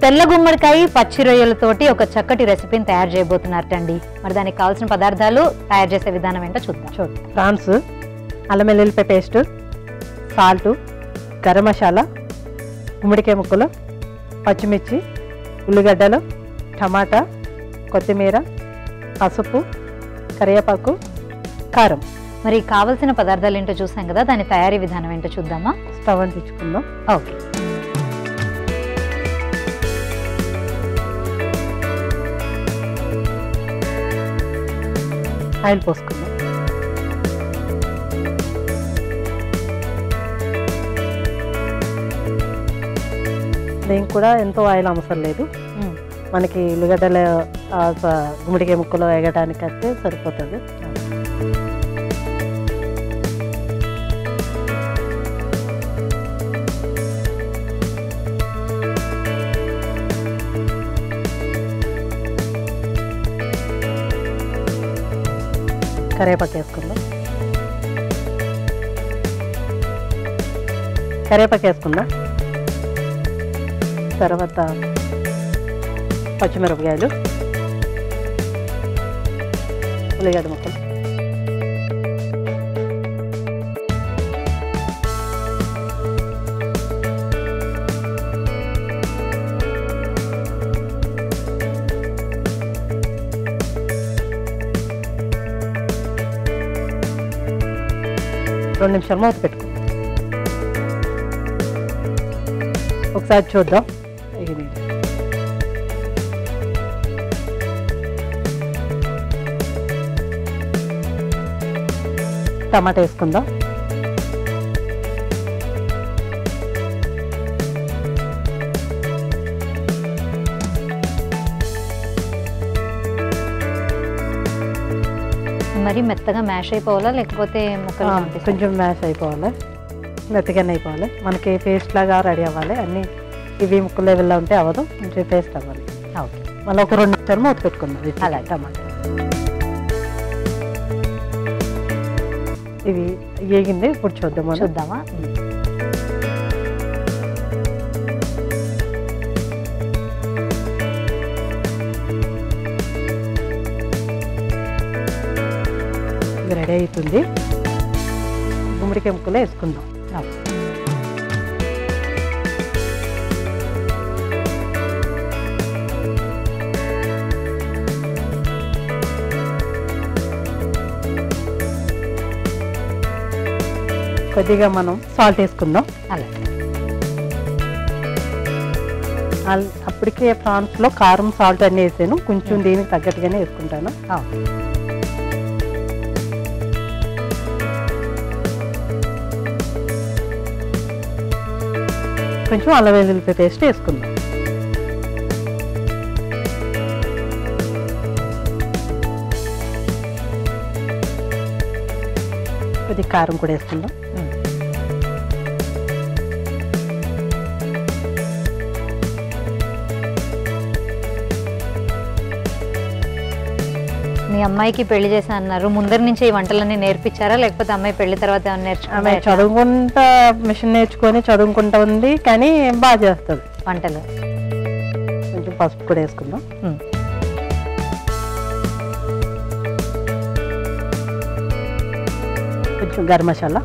తెల్ల గుమ్మడికాయ పచ్చి రొయ్యలతోటి ఒక చక్కటి రెసిపీని తయారు చేయబోతున్నారటండి. మరి దానికి కావాల్సిన పదార్థాలు, తయారు చేసే విధానం ఏంటో చూద్దాం. ప్రాన్స్, అల్లం వెల్లుల్లిపాయ పేస్ట్, సాల్ట్, గరం మసాలా, గుమ్మడికాయ ముక్కలు, పచ్చిమిర్చి, ఉల్లిగడ్డలు, టమాటా, కొత్తిమీర, పసుపు, కరివేపాకు, కారం. మరి కావాల్సిన పదార్థాలు ఏంటో చూసాం కదా, దాని తయారీ విధానం ఏంటో చూద్దామా? స్టవ్ అంటించుకుందాం. ఓకే. ఆయిల్ పోసుకుందాం. దీనికి కూడా ఎంతో ఆయిల్ అవసరం లేదు, మనకి ఉల్లిగడ్డల గుమ్మడికాయ ముక్కలు వేగడానికి అయితే సరిపోతుంది. కరివేపాకు వేసుకుందాం. తర్వాత పచ్చిమిరపకాయలు, ఉల్లిగడ్డ ముక్కలు, రెండు నిమిషాలు మూత పెట్టుకుందాం. ఒకసారి చూద్దాం. ఇది టమాటా వేసుకుందాం. మరి మెత్తగా మ్యాష్ అయిపోవాలా లేకపోతే ముక్కలు? కొంచెం మ్యాష్ అయిపోవాలి, మెత్తగానే అయిపోవాలి. మనకి పేస్ట్ లాగా రెడీ అవ్వాలి. అన్నీ ఇవి ముక్కలు లెవెల్లో ఉంటే అవ్వదు, కొంచెం పేస్ట్ అవ్వాలి. ఓకే. మళ్ళీ ఒక 2 నిమిషాలు మూత పెట్టుకుందాం. అలా టమాటా ఇవి వేగింది, ఇప్పుడు చూద్దామా? ఇది రెడీ అవుతుంది. గుమ్మడికాయ ముక్కలు వేసుకుందాం. కొద్దిగా మనం సాల్ట్ వేసుకుందాం. అప్పటికే ప్రాన్స్లో కారం, సాల్ట్ అన్నీ వేసాను, కొంచెం దీనికి తగ్గట్టుగానే వేసుకుంటాను. కొంచెం అల్లం వెల్లుల్లిపాయ పేస్ట్ వేసుకుందాం. కొద్దిగా కారం కూడా వేసుకుందాం. మీ అమ్మాయికి పెళ్లి చేసా అన్నారు, ముందర నుంచి ఈ వంటలన్నీ నేర్పించారా లేకపోతే అమ్మాయి పెళ్లి తర్వాత ఆమె చదువుకుంటా, మిషన్ నేర్చుకొని చదువుకుంటా ఉంది, కానీ బాగా చేస్తుంది వంటలు. కొంచెం పసుపు కూడా వేసుకుందాం. కొంచెం గరం మసాలా,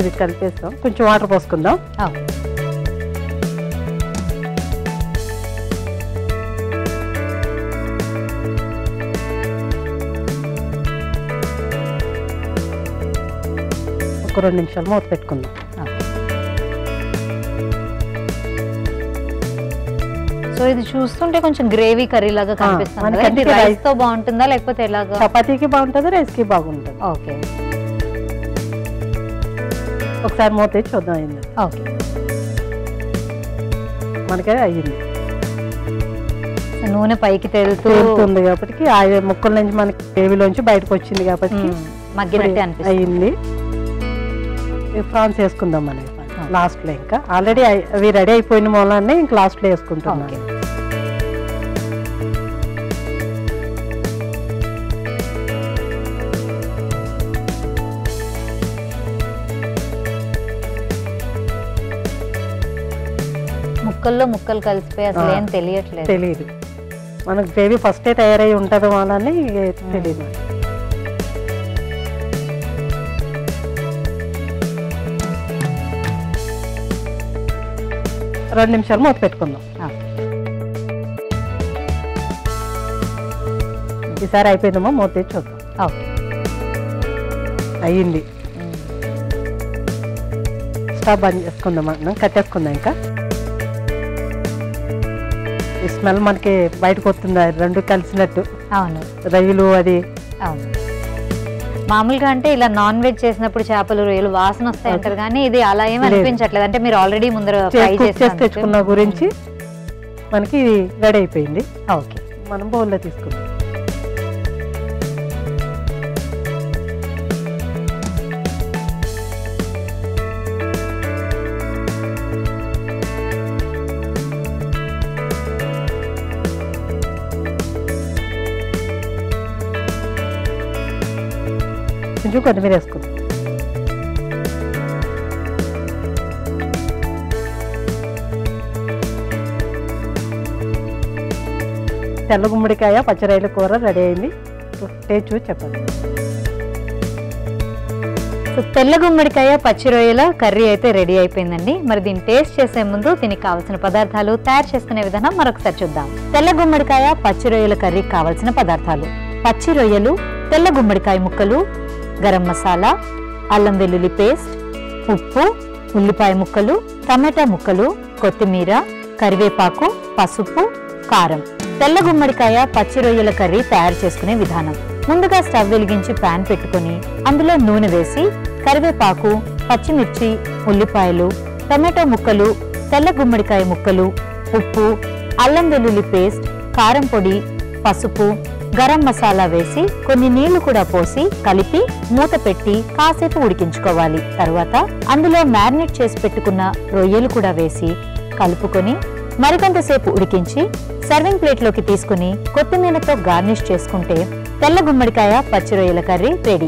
ఇది కలిపేస్తాం. కొంచెం వాటర్ పోసుకుందాం. ఒక 2 నిమిషాలు మూత పెట్టుకుందాం. సో ఇది చూస్తుంటే కొంచెం గ్రేవీ కర్రీ లాగా కనిపిస్తుంది. రైస్ తో బాగుంటుందా లేకపోతే ఎలాగా? చపాతీకి బాగుంటుంది, రైస్ కి బాగుంటుంది. ఓకే. ఒకసారి మూత వేసి చూద్దాం. అయింది. ఓకే. మనకే అయ్యింది. నూనె పైకి తేలుతుంది కాబట్టి ఆ ముక్కల నుంచి మనకి గ్రేవీలోంచి బయటకు వచ్చింది కాబట్టి మగ్గినట్టు అయింది. ప్రాన్స్ వేసుకుందాం మనకి లాస్ట్ లో. ఇంకా ఆల్రెడీ అవి రెడీ అయిపోయిన మూలాన్ని ఇంకా లాస్ట్ లో వేసుకుంటాం. ముక్కలు కలిసిపోయి అసలు ఏం తెలియదు. మనకు గ్రేవీ ఫస్టే తయారై ఉంటుంది వాళ్ళని తెలియదు. 2 నిమిషాలు మూత పెట్టుకుందాం. ఈసారి అయిపోయిందమ్మా, మూత తెచ్చి చూద్దాం. అయ్యింది. స్టవ్ బంద్ చేసుకుందాం, మనం కట్టేసుకుందాం. ఇంకా ఈ స్మెల్ మనకి బయటకు వస్తుంది, 2 కలిసినట్టు. అవును, రొయ్యలు అది. అవును, మామూలుగా అంటే ఇలా నాన్ వెజ్ చేసినప్పుడు చేపలు రొయ్యలు వాసన వస్తాయి అంటారు, కానీ ఇది అలా ఏమి అనిపించట్లేదు. అంటే మీరు ఆల్రెడీ ముందర ఫ్రై చేసి తెచ్చుకున్న గురించి మనకి రెడీ అయిపోయింది. ఓకే, మనం బౌల్లో తీసుకుందాం. కొంచెం కొత్తిమీర వేసుకుందాం. తెల్ల గుమ్మడికాయ పచ్చి రొయ్యల కూర రెడీ అయింది. టేస్ట్ చూసి చెప్పండి. సో తెల్ల గుమ్మడికాయ పచ్చి రొయ్యల కర్రీ అయితే రెడీ అయిపోయిందండి. మరి దీన్ని టేస్ట్ చేసే ముందు దీనికి కావాల్సిన పదార్థాలు, తయారు చేసుకునే విధానం మరొకసారి చూద్దాం. తెల్ల గుమ్మడికాయ పచ్చి రొయ్యల కర్రీకి కావాల్సిన పదార్థాలు: పచ్చి రొయ్యలు, తెల్ల గుమ్మడికాయ ముక్కలు, గరం మసాలా, అల్లం వెల్లుల్లి పేస్ట్, ఉప్పు, ఉల్లిపాయ ముక్కలు, టమాటా ముక్కలు, కొత్తిమీర, కరివేపాకు, పసుపు, కారం. తెల్ల గుమ్మడికాయ పచ్చి రొయ్యల కర్రీ తయారు చేసుకునే విధానం: ముందుగా స్టవ్ వెలిగించి ప్యాన్ పెట్టుకుని అందులో నూనె వేసి కరివేపాకు, పచ్చిమిర్చి, ఉల్లిపాయలు, టమాటో ముక్కలు, తెల్ల గుమ్మడికాయ ముక్కలు, ఉప్పు, అల్లం వెల్లుల్లి పేస్ట్, కారం పొడి, పసుపు, గరం మసాలా వేసి కొన్ని నీళ్లు కూడా పోసి కలిపి మూత పెట్టి కాసేపు ఉడికించుకోవాలి. తర్వాత అందులో మ్యారినేట్ చేసి పెట్టుకున్న రొయ్యలు కూడా వేసి కలుపుకొని మరికొంతసేపు ఉడికించి సర్వింగ్ ప్లేట్లోకి తీసుకుని కొత్తిమీరతో గార్నిష్ చేసుకుంటే తెల్ల గుమ్మడికాయ పచ్చి రొయ్యల కర్రీ రెడీ.